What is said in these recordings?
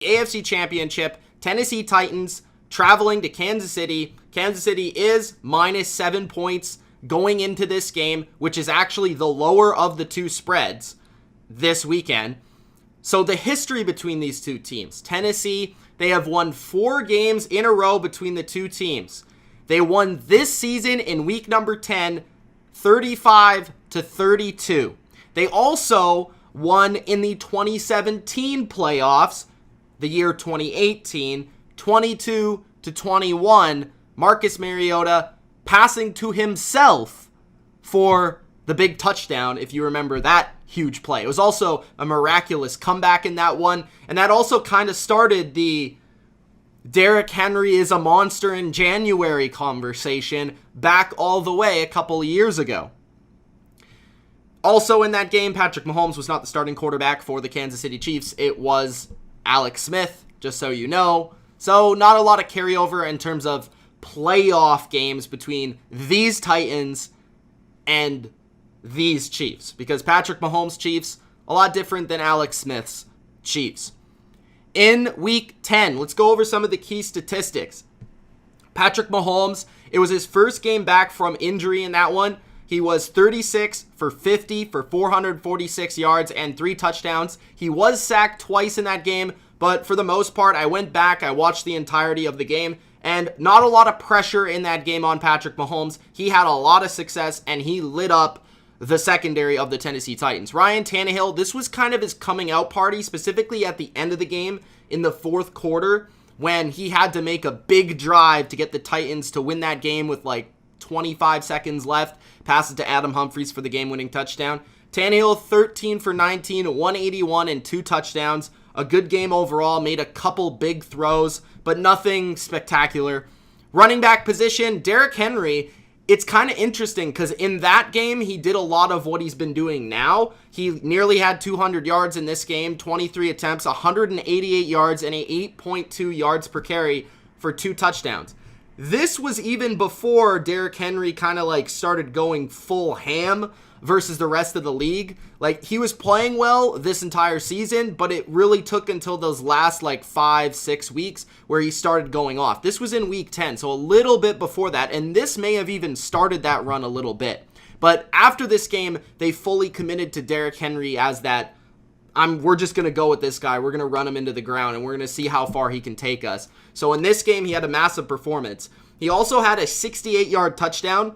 AFC Championship, Tennessee Titans traveling to Kansas City. Kansas City is -7 points going into this game, which is actually the lower of the two spreads this weekend. So the history between these two teams, Tennessee, they have won 4 games in a row between the two teams. They won this season in week number 10, 35-32. They also won in the 2017 playoffs, the year 2018, 22-21. Marcus Mariota passing to himself for the big touchdown, if you remember that huge play. It was also a miraculous comeback in that one, and that also kind of started the Derrick Henry is a monster in January conversation back all the way a couple of years ago. Also in that game, Patrick Mahomes was not the starting quarterback for the Kansas City Chiefs. It was Alex Smith, just so you know. So not a lot of carryover in terms of playoff games between these Titans and these Chiefs, because Patrick Mahomes' Chiefs, a lot different than Alex Smith's Chiefs. In week 10, let's go over some of the key statistics. Patrick Mahomes, it was his first game back from injury in that one. He was 36 for 50 for 446 yards and 3 touchdowns. He was sacked twice in that game, but for the most part, I went back, I watched the entirety of the game, and not a lot of pressure in that game on Patrick Mahomes. He had a lot of success, and he lit up the secondary of the Tennessee Titans. Ryan Tannehill, this was kind of his coming out party, specifically at the end of the game in the fourth quarter, when he had to make a big drive to get the Titans to win that game with like 25 seconds left. Pass it to Adam Humphries for the game-winning touchdown. Tannehill, 13 for 19, 181 and 2 touchdowns. A good game overall, made a couple big throws, but nothing spectacular. Running back position, Derrick Henry, it's kind of interesting because in that game, he did a lot of what he's been doing now. He nearly had 200 yards in this game, 23 attempts, 188 yards, and a 8.2 yards per carry for 2 touchdowns. This was even before Derrick Henry kind of like started going full ham versus the rest of the league. Like, he was playing well this entire season, but it really took until those last like 5-6 weeks where he started going off. This was in week 10, so a little bit before that, and this may have even started that run a little bit. But after this game, they fully committed to Derrick Henry as that, we're just going to go with this guy. We're going to run him into the ground, and we're going to see how far he can take us. So in this game, he had a massive performance. He also had a 68-yard touchdown.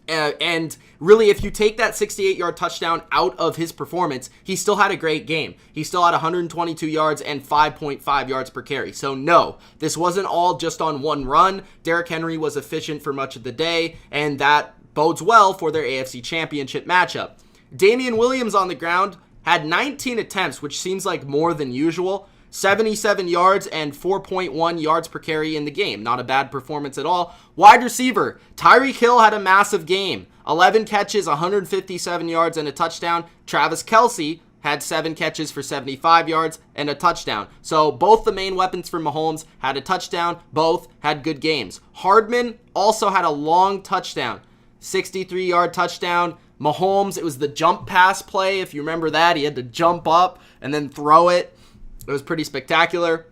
And really, if you take that 68-yard touchdown out of his performance, he still had a great game. He still had 122 yards and 5.5 yards per carry. So no, this wasn't all just on one run. Derrick Henry was efficient for much of the day, and that bodes well for their AFC Championship matchup. Damian Williams on the ground had 19 attempts, which seems like more than usual. 77 yards and 4.1 yards per carry in the game. Not a bad performance at all. Wide receiver, Tyreek Hill had a massive game. 11 catches, 157 yards, and a touchdown. Travis Kelce had 7 catches for 75 yards and a touchdown. So both the main weapons for Mahomes had a touchdown. Both had good games. Hardman also had a long touchdown. 63-yard touchdown. Mahomes, it was the jump pass play. If you remember that, he had to jump up and then throw it. It was pretty spectacular.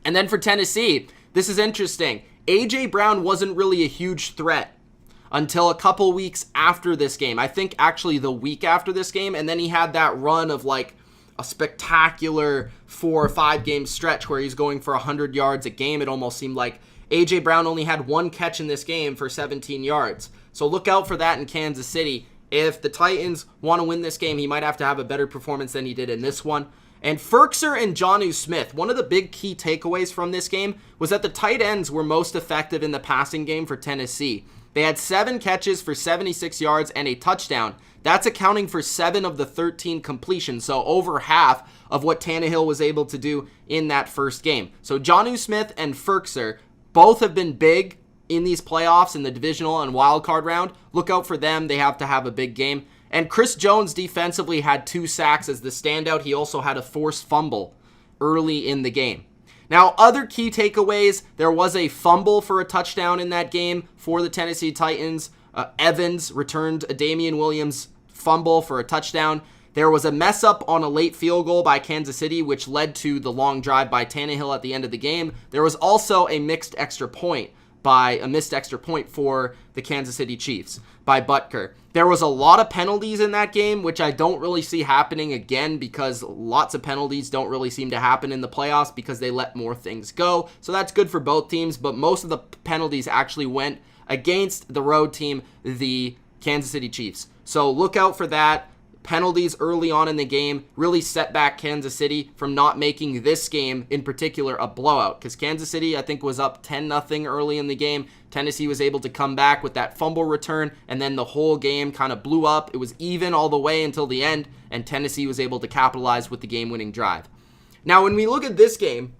And then for Tennessee, this is interesting. A.J. Brown wasn't really a huge threat until a couple weeks after this game. I think actually the week after this game. And then he had that run of like a spectacular 4 or 5 game stretch where he's going for 100 yards a game. It almost seemed like A.J. Brown only had 1 catch in this game for 17 yards. So look out for that in Kansas City. If the Titans want to win this game, he might have to have a better performance than he did in this one. And Ferkser and Jonnu Smith, one of the big key takeaways from this game was that the tight ends were most effective in the passing game for Tennessee. They had 7 catches for 76 yards and a touchdown. That's accounting for 7 of the 13 completions, so over half of what Tannehill was able to do in that first game. So Jonnu Smith and Ferkser both have been big in these playoffs in the divisional and wild card round. Look out for them. They have to have a big game. And Chris Jones defensively had 2 sacks as the standout. He also had a forced fumble early in the game. Now, other key takeaways, there was a fumble for a touchdown in that game for the Tennessee Titans. Evans returned a Damian Williams fumble for a touchdown. There was a mess up on a late field goal by Kansas City, which led to the long drive by Tannehill at the end of the game. There was also a missed extra point for the Kansas City Chiefs by Butker. There was a lot of penalties in that game, which I don't really see happening again, because lots of penalties don't really seem to happen in the playoffs because they let more things go. So that's good for both teams, but most of the penalties actually went against the road team, the Kansas City Chiefs. So look out for that. Penalties early on in the game really set back Kansas City from not making this game in particular a blowout, because Kansas City, I think, was up 10-0 early in the game. Tennessee was able to come back with that fumble return, and then the whole game kind of blew up. It was even all the way until the end, and Tennessee was able to capitalize with the game-winning drive. Now, when we look at this game,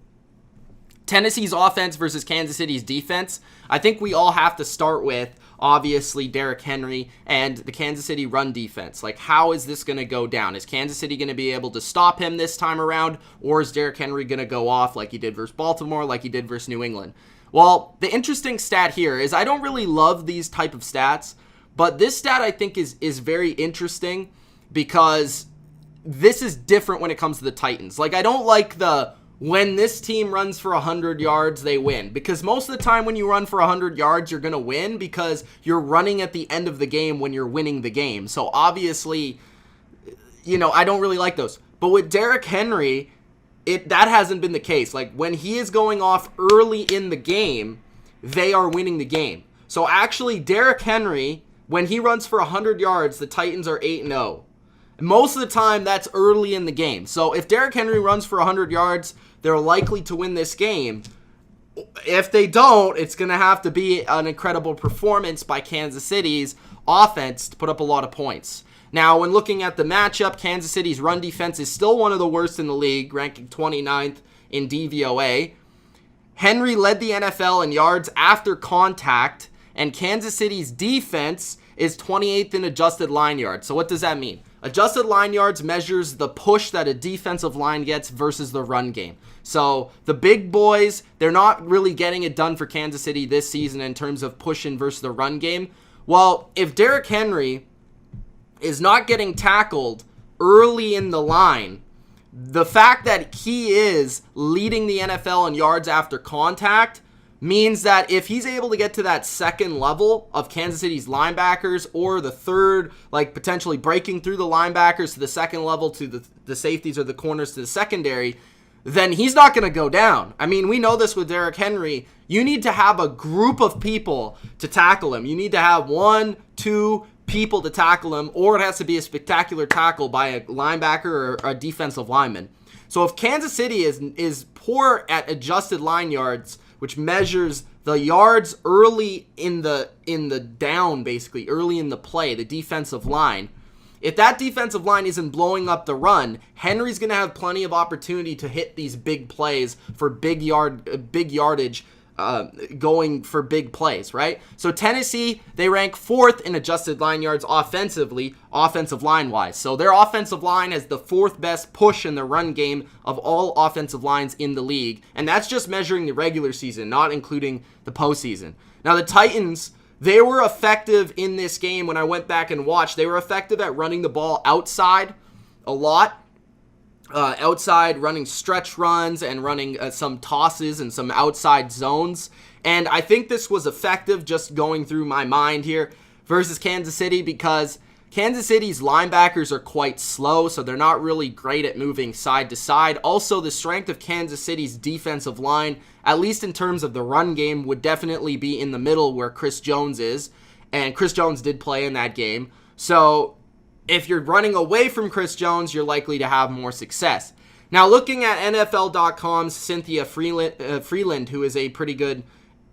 Tennessee's offense versus Kansas City's defense, I think we all have to start with, obviously, Derrick Henry and the Kansas City run defense. Like, how is this going to go down? Is Kansas City going to be able to stop him this time around, or is Derrick Henry going to go off like he did versus Baltimore, like he did versus New England? Well, the interesting stat here is I don't really love these type of stats, but this stat I think is very interesting because this is different when it comes to the Titans. Like, I don't like the when this team runs for 100 yards, they win. Because most of the time when you run for 100 yards, you're going to win because you're running at the end of the game when you're winning the game. So obviously, I don't really like those. But with Derrick Henry, that hasn't been the case. Like, when he is going off early in the game, they are winning the game. So actually, Derrick Henry, when he runs for 100 yards, the Titans are 8-0. Most of the time, that's early in the game. So if Derrick Henry runs for 100 yards, they're likely to win this game. If they don't, it's going to have to be an incredible performance by Kansas City's offense to put up a lot of points. Now, when looking at the matchup, Kansas City's run defense is still one of the worst in the league, ranking 29th in DVOA. Henry led the NFL in yards after contact, and Kansas City's defense is 28th in adjusted line yards. So what does that mean? Adjusted line yards measures the push that a defensive line gets versus the run game. So the big boys, they're not really getting it done for Kansas City this season in terms of pushing versus the run game. Well, if Derrick Henry is not getting tackled early in the line, the fact that he is leading the NFL in yards after contact means that if he's able to get to that second level of Kansas City's linebackers, or the third, like potentially breaking through the linebackers to the second level to the safeties or the corners to the secondary, then he's not going to go down. I mean, we know this with Derrick Henry. You need to have a group of people to tackle him. You need to have 1, 2 people to tackle him, or it has to be a spectacular tackle by a linebacker or a defensive lineman. So if Kansas City is poor at adjusted line yards, which measures the yards early in the down, basically, early in the play, the defensive line. If that defensive line isn't blowing up the run, Henry's going to have plenty of opportunity to hit these big plays for big yardage, going for big plays, right? So Tennessee, they rank 4th in adjusted line yards offensively, offensive line-wise. So their offensive line has the 4th best push in the run game of all offensive lines in the league. And that's just measuring the regular season, not including the postseason. Now the Titans, they were effective in this game. When I went back and watched, they were effective at running the ball outside a lot. Outside, running stretch runs and running some tosses and some outside zones. And I think this was effective, just going through my mind here, versus Kansas City, because Kansas City's linebackers are quite slow, so they're not really great at moving side to side. Also, the strength of Kansas City's defensive line, at least in terms of the run game, would definitely be in the middle where Chris Jones is. And Chris Jones did play in that game. So if you're running away from Chris Jones, you're likely to have more success. Now, looking at NFL.com's Cynthia Freeland, who is a pretty good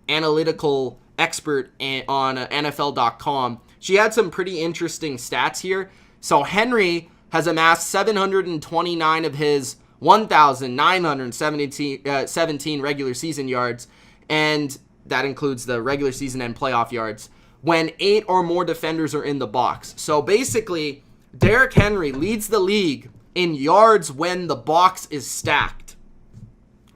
analytical expert on NFL.com, she had some pretty interesting stats here. So Henry has amassed 729 of his 1,917 regular season yards, and that includes the regular season and playoff yards, when 8 or more defenders are in the box. So basically, Derrick Henry leads the league in yards when the box is stacked.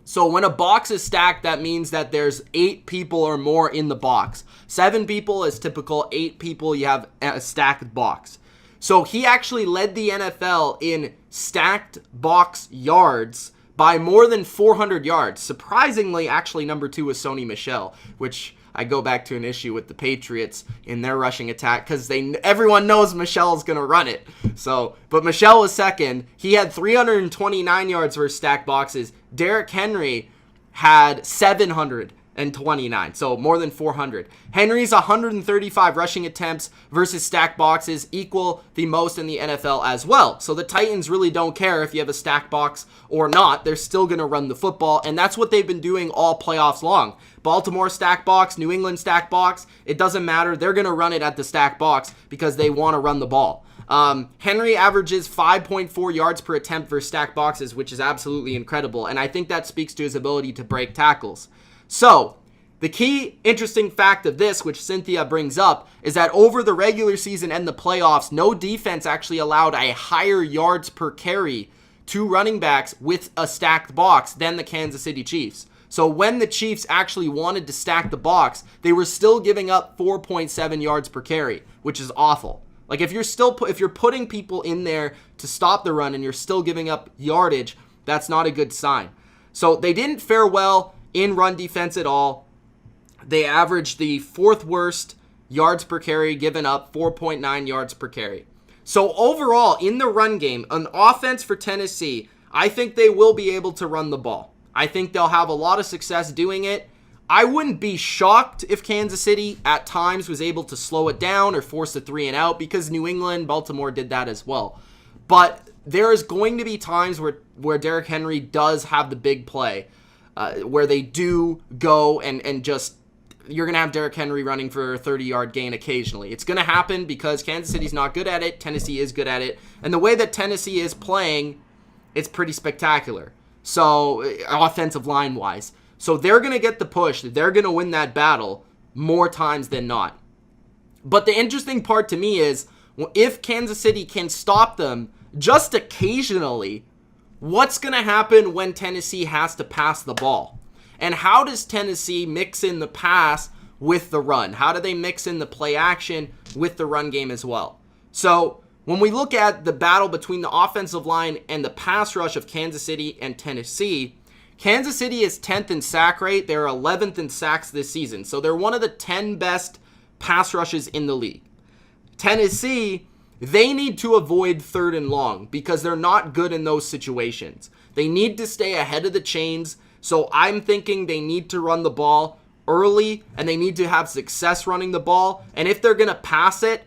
So when a box is stacked, that means that there's 8 people or more in the box. 7 people is typical. 8 people, you have a stacked box. So he actually led the NFL in stacked box yards by more than 400 yards. Surprisingly, actually, number 2 was Sony Michel, which I go back to an issue with the Patriots in their rushing attack because everyone knows Michel's going to run it. But Michel was second. He had 329 yards versus stacked boxes. Derrick Henry had 729, so more than 400. Henry's 135 rushing attempts versus stacked boxes equal the most in the NFL as well. So the Titans really don't care if you have a stacked box or not. They're still going to run the football, and that's what they've been doing all playoffs long. Baltimore stacked box, New England stacked box, it doesn't matter. They're going to run it at the stacked box because they want to run the ball. Henry averages 5.4 yards per attempt for stacked boxes, which is absolutely incredible, and I think that speaks to his ability to break tackles. So, the key interesting fact of this, which Cynthia brings up, is that over the regular season and the playoffs, no defense actually allowed a higher yards per carry to running backs with a stacked box than the Kansas City Chiefs. So when the Chiefs actually wanted to stack the box, they were still giving up 4.7 yards per carry, which is awful. Like if you're putting people in there to stop the run and you're still giving up yardage, that's not a good sign. So they didn't fare well in run defense at all. They averaged the 4th worst yards per carry, given up 4.9 yards per carry. So overall, in the run game, an offense for Tennessee, I think they will be able to run the ball. I think they'll have a lot of success doing it. I wouldn't be shocked if Kansas City at times was able to slow it down or force a 3 and out, because New England, Baltimore did that as well. But there is going to be times where Derrick Henry does have the big play, where they do go and just, you're going to have Derrick Henry running for a 30-yard gain occasionally. It's going to happen because Kansas City's not good at it. Tennessee is good at it. And the way that Tennessee is playing, it's pretty spectacular. So, offensive line-wise. So they're going to get the push. They're going to win that battle more times than not. But the interesting part to me is, if Kansas City can stop them just occasionally, what's going to happen when Tennessee has to pass the ball? And how does Tennessee mix in the pass with the run? How do they mix in the play action with the run game as well? So when we look at the battle between the offensive line and the pass rush of Kansas City and Tennessee, Kansas City is 10th in sack rate. They're 11th in sacks this season. So they're one of the 10 best pass rushes in the league. Tennessee, they need to avoid 3rd and long because they're not good in those situations. They need to stay ahead of the chains. So I'm thinking they need to run the ball early and they need to have success running the ball. And if they're going to pass it,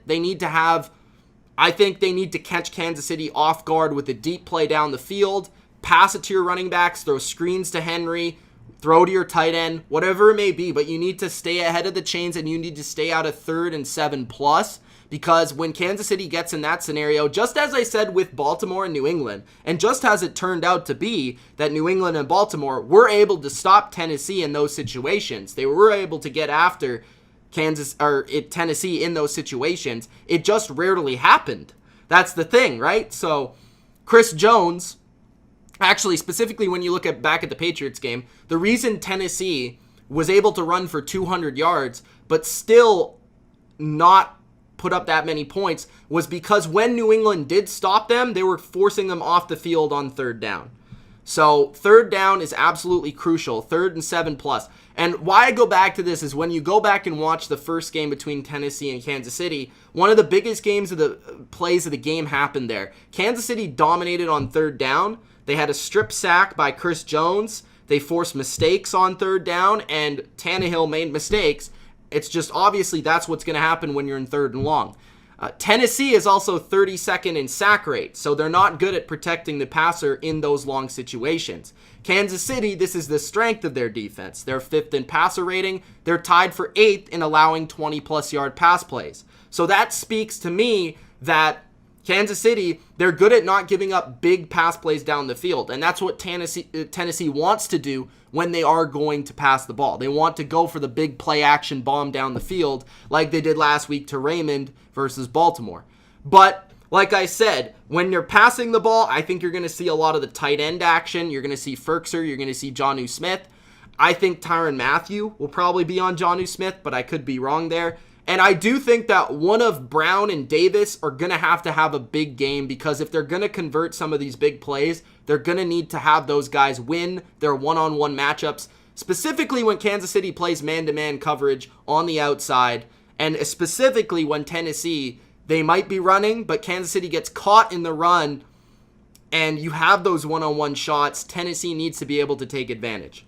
I think they need to catch Kansas City off guard with a deep play down the field. Pass it to your running backs, throw screens to Henry, throw to your tight end, whatever it may be. But you need to stay ahead of the chains and you need to stay out of 3rd and 7+. Because when Kansas City gets in that scenario, just as I said with Baltimore and New England, and just as it turned out to be that New England and Baltimore were able to stop Tennessee in those situations, they were able to get after Tennessee in those situations. It just rarely happened. That's the thing, right? So Chris Jones, actually specifically when you look back at the Patriots game, the reason Tennessee was able to run for 200 yards but still not put up that many points was because when New England did stop them, they were forcing them off the field on 3rd down. So 3rd down is absolutely crucial, 3rd and 7+. And why I go back to this is when you go back and watch the first game between Tennessee and Kansas City, one of the biggest plays of the game happened there. Kansas City dominated on 3rd down. They had a strip sack by Chris Jones. They forced mistakes on 3rd down, and Tannehill made mistakes. It's just obviously that's what's going to happen when you're in 3rd and long. Tennessee is also 32nd in sack rate, so they're not good at protecting the passer in those long situations. Kansas City, this is the strength of their defense. They're 5th in passer rating. They're tied for 8th in allowing 20-plus yard pass plays. So that speaks to me that Kansas City, they're good at not giving up big pass plays down the field, and that's what Tennessee wants to do when they are going to pass the ball. They want to go for the big play action bomb down the field like they did last week to Raymond versus Baltimore. But like I said, when you're passing the ball, I think you're going to see a lot of the tight end action. You're going to see Ferkser. You're going to see Jonnu Smith. I think Tyrann Mathieu will probably be on Jonnu Smith, but I could be wrong there. And I do think that one of Brown and Davis are going to have a big game, because if they're going to convert some of these big plays, they're going to need to have those guys win their one-on-one matchups, specifically when Kansas City plays man-to-man coverage on the outside, and specifically when Tennessee, they might be running, but Kansas City gets caught in the run, and you have those one-on-one shots. Tennessee needs to be able to take advantage.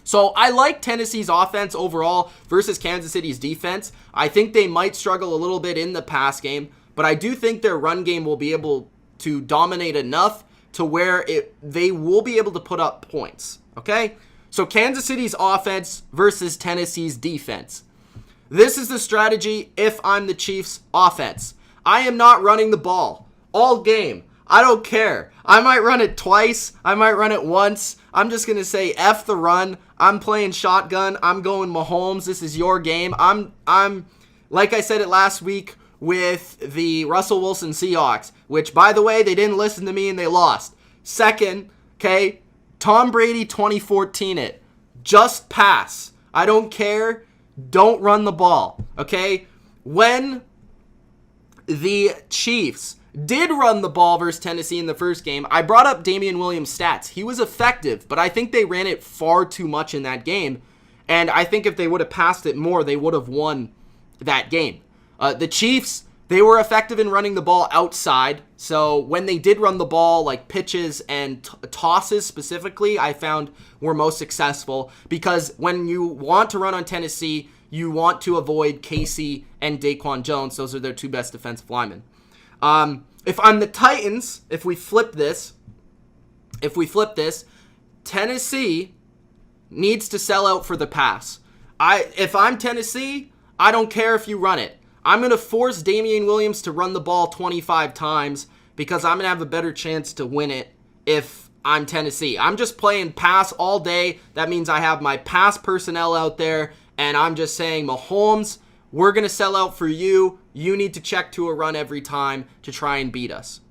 So I like Tennessee's offense overall versus Kansas City's defense. I think they might struggle a little bit in the pass game, but I do think their run game will be able to dominate enough to where they will be able to put up points, okay? So Kansas City's offense versus Tennessee's defense. This is the strategy if I'm the Chiefs' offense. I am not running the ball all game. I don't care. I might run it twice. I might run it once. I'm just going to say F the run. I'm playing shotgun. I'm going Mahomes. This is your game. I'm like I said it last week with the Russell Wilson Seahawks, which, by the way, they didn't listen to me and they lost. Second, okay, Tom Brady 2014 it. Just pass. I don't care. Don't run the ball, okay? When the Chiefs did run the ball versus Tennessee in the first game, I brought up Damian Williams' stats. He was effective, but I think they ran it far too much in that game. And I think if they would have passed it more, they would have won that game. The Chiefs, they were effective in running the ball outside. So when they did run the ball, like pitches and tosses specifically, I found were most successful. Because when you want to run on Tennessee, you want to avoid Casey and Daquan Jones. Those are their two best defensive linemen. If I'm the Titans, if we flip this, Tennessee needs to sell out for the pass. If I'm Tennessee, I don't care if you run it. I'm going to force Damian Williams to run the ball 25 times because I'm going to have a better chance to win it if I'm Tennessee. I'm just playing pass all day. That means I have my pass personnel out there, and I'm just saying, Mahomes, we're going to sell out for you. You need to check to a run every time to try and beat us.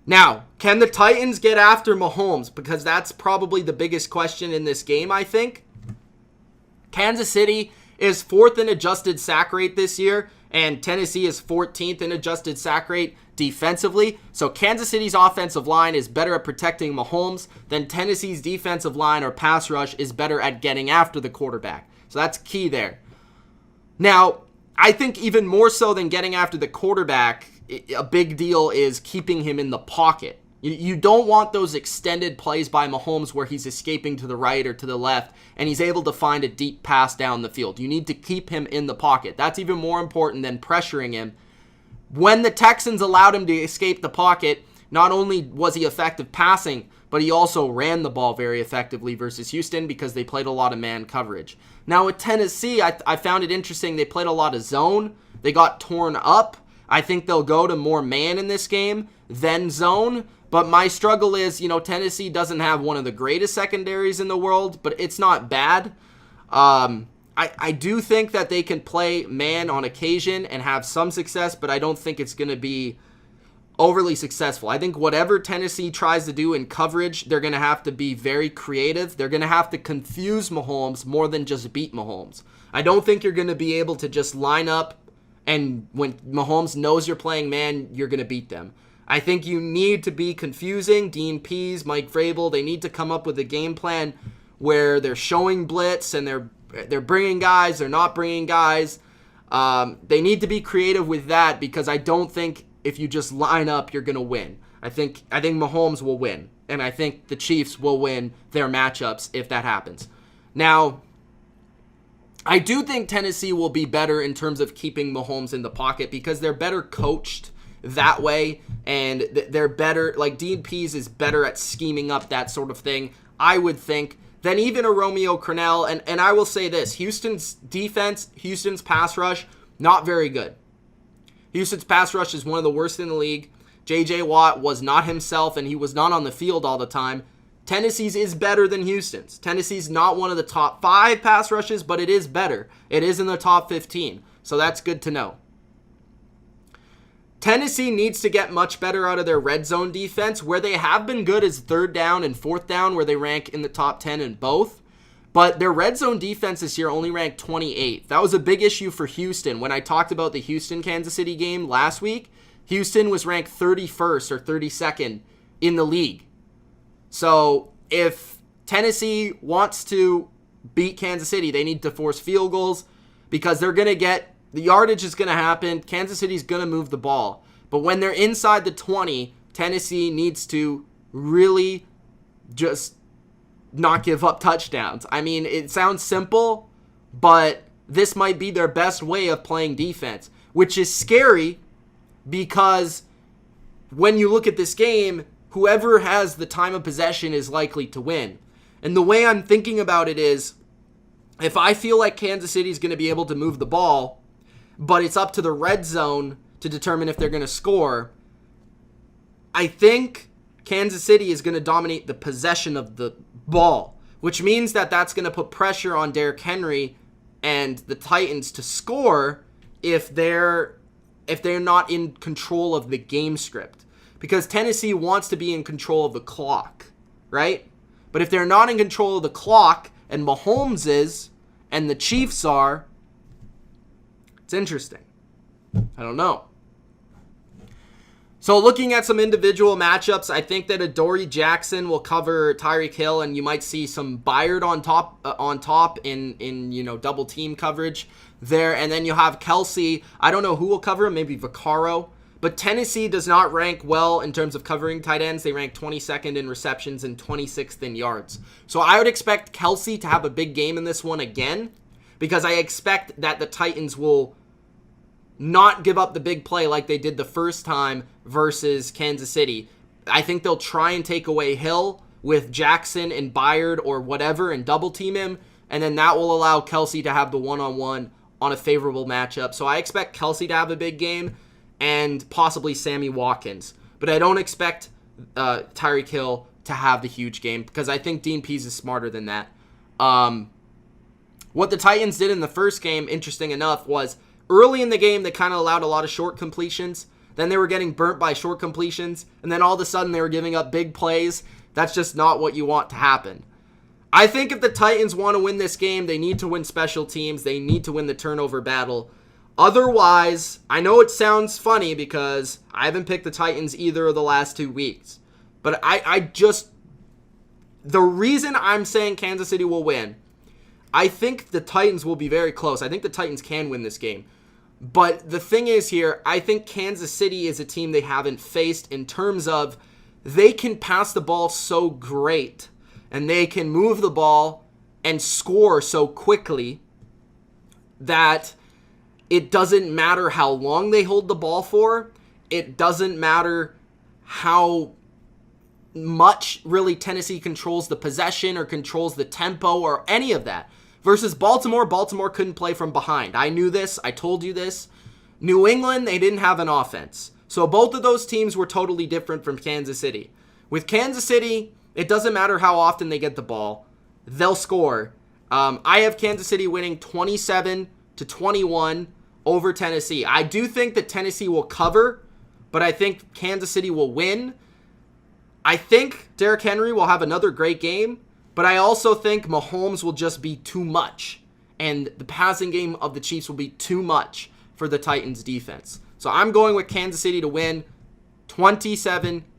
Now, can the Titans get after Mahomes? Because that's probably the biggest question in this game, I think. Kansas City is 4th in adjusted sack rate this year, and Tennessee is 14th in adjusted sack rate defensively. So Kansas City's offensive line is better at protecting Mahomes than Tennessee's defensive line or pass rush is better at getting after the quarterback. So that's key there. Now, I think even more so than getting after the quarterback, a big deal is keeping him in the pocket. You don't want those extended plays by Mahomes where he's escaping to the right or to the left and he's able to find a deep pass down the field. You need to keep him in the pocket. That's even more important than pressuring him. When the Texans allowed him to escape the pocket, not only was he effective passing, but he also ran the ball very effectively versus Houston because they played a lot of man coverage. Now with Tennessee, I found it interesting. They played a lot of zone. They got torn up. I think they'll go to more man in this game than zone. But my struggle is, Tennessee doesn't have one of the greatest secondaries in the world, but it's not bad. I do think that they can play man on occasion and have some success, but I don't think it's going to be overly successful. I think whatever Tennessee tries to do in coverage, they're going to have to be very creative. They're going to have to confuse Mahomes more than just beat Mahomes. I don't think you're going to be able to just line up and when Mahomes knows you're playing man, you're going to beat them. I think you need to be confusing. Dean Pease, Mike Vrabel, they need to come up with a game plan where they're showing blitz and they're bringing guys, they're not bringing guys. They need to be creative with that because I don't think if you just line up, you're going to win. I think Mahomes will win, and I think the Chiefs will win their matchups if that happens. Now, I do think Tennessee will be better in terms of keeping Mahomes in the pocket because they're better coached that way, and they're better, like Dean Pease is better at scheming up that sort of thing, I would think, than even a Romeo Crennel. And I will say this, Houston's defense, Houston's pass rush, not very good. Houston's pass rush is one of the worst in the league. J.J. Watt was not himself, and he was not on the field all the time. Tennessee's is better than Houston's. Tennessee's not one of the top 5 pass rushes, but it is better. It is in the top 15, so that's good to know. Tennessee needs to get much better out of their red zone defense. Where they have been good is 3rd down and 4th down, where they rank in the top 10 in both. But their red zone defense this year only ranked 28th. That was a big issue for Houston. When I talked about the Houston-Kansas City game last week, Houston was ranked 31st or 32nd in the league. So if Tennessee wants to beat Kansas City, they need to force field goals because they're going to get, the yardage is going to happen. Kansas City's going to move the ball. But when they're inside the 20, Tennessee needs to really just not give up touchdowns. I mean, it sounds simple, but this might be their best way of playing defense, which is scary because when you look at this game, whoever has the time of possession is likely to win. And the way I'm thinking about it is, if I feel like Kansas City is going to be able to move the ball, but it's up to the red zone to determine if they're going to score, I think Kansas City is going to dominate the possession of the ball, which means that that's going to put pressure on Derrick Henry and the Titans to score if they're not in control of the game script. Because Tennessee wants to be in control of the clock, right? But if they're not in control of the clock, and Mahomes is, and the Chiefs are, it's interesting. I don't know. So looking at some individual matchups, I think that Adoree Jackson will cover Tyreek Hill, and you might see some Byard on top in double team coverage there. And then you have Kelsey. I don't know who will cover him, maybe Vaccaro. But Tennessee does not rank well in terms of covering tight ends. They rank 22nd in receptions and 26th in yards. So I would expect Kelsey to have a big game in this one again, because I expect that the Titans will not give up the big play like they did the first time versus Kansas City. I think they'll try and take away Hill with Jackson and Byard or whatever and double team him, and then that will allow Kelsey to have the one-on-one on a favorable matchup. So I expect Kelsey to have a big game and possibly Sammy Watkins. But I don't expect Tyreek Hill to have the huge game because I think Dean Pease is smarter than that. What the Titans did in the first game, interesting enough, was early in the game, they kind of allowed a lot of short completions. Then they were getting burnt by short completions. And then all of a sudden, they were giving up big plays. That's just not what you want to happen. I think if the Titans want to win this game, they need to win special teams. They need to win the turnover battle. Otherwise, I know it sounds funny because I haven't picked the Titans either of the last 2 weeks. But the reason I'm saying Kansas City will win, I think the Titans will be very close. I think the Titans can win this game. But the thing is here, I think Kansas City is a team they haven't faced in terms of they can pass the ball so great and they can move the ball and score so quickly that it doesn't matter how long they hold the ball for. It doesn't matter how much really Tennessee controls the possession or controls the tempo or any of that. Versus Baltimore couldn't play from behind. I knew this. I told you this. New England, they didn't have an offense. So both of those teams were totally different from Kansas City. With Kansas City, it doesn't matter how often they get the ball. They'll score. I have Kansas City winning 27-21 over Tennessee. I do think that Tennessee will cover, but I think Kansas City will win. I think Derrick Henry will have another great game. But I also think Mahomes will just be too much. And the passing game of the Chiefs will be too much for the Titans defense. So I'm going with Kansas City to win 27-21.